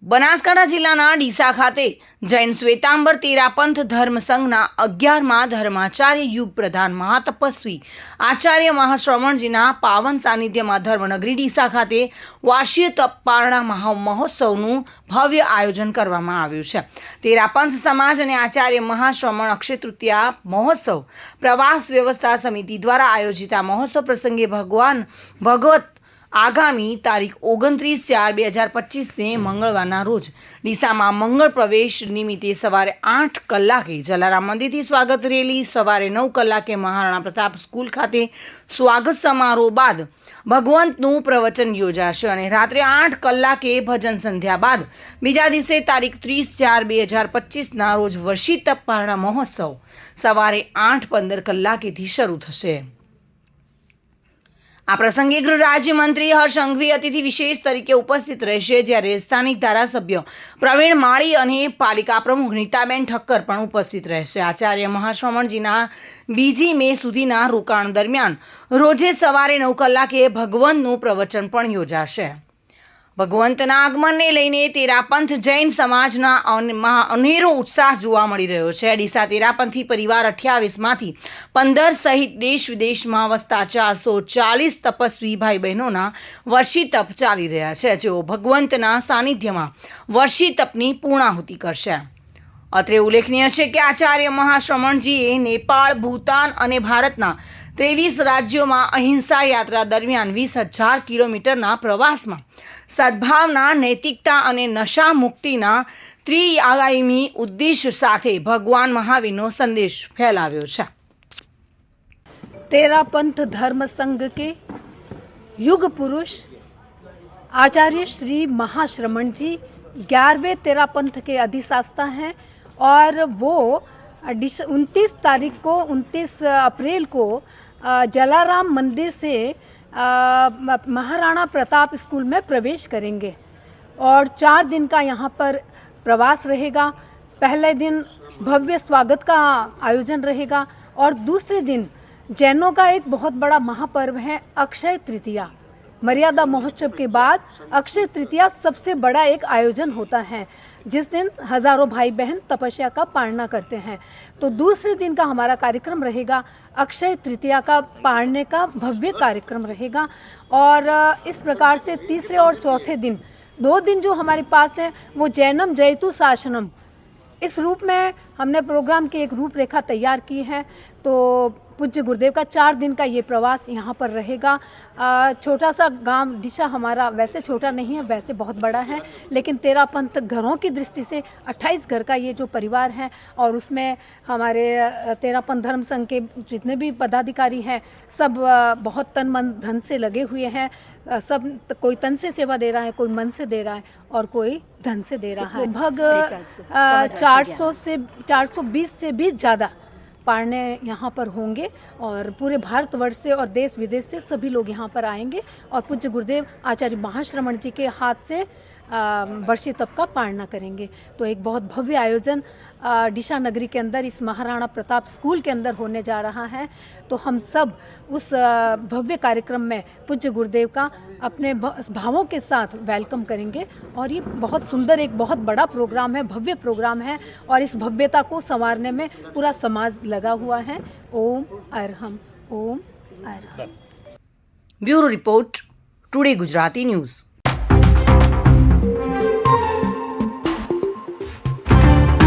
બનાસકાંઠા જિલ્લાના ડીસા ખાતે જૈન શ્વેતાંબર તેરાપંથ ધર્મ સંઘના 11મા ધર્માચાર્ય યુગ પ્રધાન મહાતપસ્વી આચાર્ય મહાશ્રમણજીના પાવન સાનિધ્યમાં ધર્મનગરી ડીસા ખાતે વાર્ષિક તપ પારણા મહોત્સવનું ભવ્ય આયોજન કરવામાં આવ્યું છે। તેરાપંથ સમાજ અને આચાર્ય મહાશ્રમણ અક્ષય તૃતીયા મહોત્સવ પ્રવાસ વ્યવસ્થા સમિતિ દ્વારા આયોજિત આ મહોત્સવ પ્રસંગે ભગવત આગામી તારીખ 29/4/2025ને મંગળવારના રોજ ડીસામાં મંગળ પ્રવેશ નિમિત્તે સવારે 8 કલાકે જલારામ મંદિરથી સ્વાગત રેલી, સવારે 9 કલાકે મહારાણા પ્રતાપ સ્કૂલ ખાતે સ્વાગત સમારોહ બાદ ભગવંતનું પ્રવચન યોજાશે અને રાત્રે 8 કલાકે ભજન સંધ્યા બાદ બીજા દિવસે તારીખ 30/4/2025ના રોજ વર્ષિક તપ પારણા મહોત્સવ સવારે 8:15 કલાકેથી શરૂ થશે। આ પ્રસંગે ગૃહ રાજ્યમંત્રી હર્ષ સંઘવી અતિથિ વિશેષ તરીકે ઉપસ્થિત રહેશે, જ્યારે સ્થાનિક ધારાસભ્ય પ્રવીણ માળી અને પાલિકા પ્રમુખ નીતાબેન ઠક્કર પણ ઉપસ્થિત રહેશે। આચાર્ય મહાશ્રમણજીના 2 મે સુધીના રોકાણ દરમિયાન રોજે સવારે 9 કલાકે ભગવંતનું પ્રવચન પણ યોજાશે। ભગવંતના આગમનને લઈને તેરાપંથ જૈન સમાજના અનેરો ઉત્સાહ જોવા મળી રહ્યો છે। ડીસા તેરાપંથી પરિવાર 28માંથી 15 સહિત દેશ વિદેશમાં વસતા 440 તપસ્વી ભાઈ બહેનોના વર્ષી તપ ચાલી રહ્યા છે, જેઓ ભગવંતના સાનિધ્યમાં વર્ષી તપની પૂર્ણાહુતિ કરશે। અત્રે ઉલ્લેખનીય છે કે આચાર્ય મહાશ્રમણજીએ નેપાળ, ભૂતાન અને ભારતના 23 રાજ્યોમાં અહિંસા યાત્રા દરમિયાન 20,000 કિલોમીટરના પ્રવાસમાં સદ્ભાવના, નૈતિકતા અને નશા મુક્તિના ત્રિઆયામી ઉદ્દેશ્ય સાથે ભગવાન મહાવીરનો સંદેશ ફેલાવ્યો છે। तेरापंथ धर्म संघ के युग पुरुष आचार्य श्री महाश्रमण जी 11वें तेरापंथ के अधिशास्ता हैं और वो 29 तारीख को 29 अप्रैल को जलाराम मंदिर से महाराणा प्रताप स्कूल में प्रवेश करेंगे और 4 दिन का यहाँ पर प्रवास रहेगा। पहले दिन भव्य स्वागत का आयोजन रहेगा और दूसरे दिन जैनों का एक बहुत बड़ा महापर्व है अक्षय तृतीया। मर्यादा महोत्सव के बाद अक्षय तृतीया सबसे बड़ा एक आयोजन होता है, जिस दिन हजारों भाई बहन तपस्या का पालना करते हैं। तो दूसरे दिन का हमारा कार्यक्रम रहेगा अक्षय तृतीया का पालने का भव्य कार्यक्रम रहेगा और इस प्रकार से तीसरे और चौथे दिन 2 दिन जो हमारे पास है वो जैनम जयतु शासनम, इस रूप में हमने प्रोग्राम की एक रूपरेखा तैयार की है। तो पूज्य गुरुदेव का 4 दिन का ये प्रवास यहाँ पर रहेगा। छोटा सा गांव ડીસા हमारा वैसे छोटा नहीं है, वैसे बहुत बड़ा है, लेकिन तेरापंथ घरों की दृष्टि से 28 घर का ये जो परिवार है और उसमें हमारे तेरापंथ धर्म संघ के जितने भी पदाधिकारी हैं सब बहुत तन मन धन से लगे हुए हैं। सब कोई तन से सेवा दे रहा है, कोई मन से दे रहा है और कोई धन से दे रहा है। लगभग 420 से भी ज़्यादा पारने यहाँ पर होंगे और पूरे भारतवर्ष से और देश विदेश से सभी लोग यहाँ पर आएंगे और पूज्य गुरुदेव आचार्य महाश्रमण जी के हाथ से वर्षी तप का पालना करेंगे। तो एक बहुत भव्य आयोजन ડીસા नगरी के अंदर इस महाराणा प्रताप स्कूल के अंदर होने जा रहा है। तो हम सब उस भव्य कार्यक्रम में पूज्य गुरुदेव का अपने भावों के साथ वेलकम करेंगे और ये बहुत सुंदर एक बहुत बड़ा प्रोग्राम है, भव्य प्रोग्राम है और इस भव्यता को संवारने में पूरा समाज लगा हुआ है। ओम अरहम, ओम अरहम। Bureau report, today Gujarati news.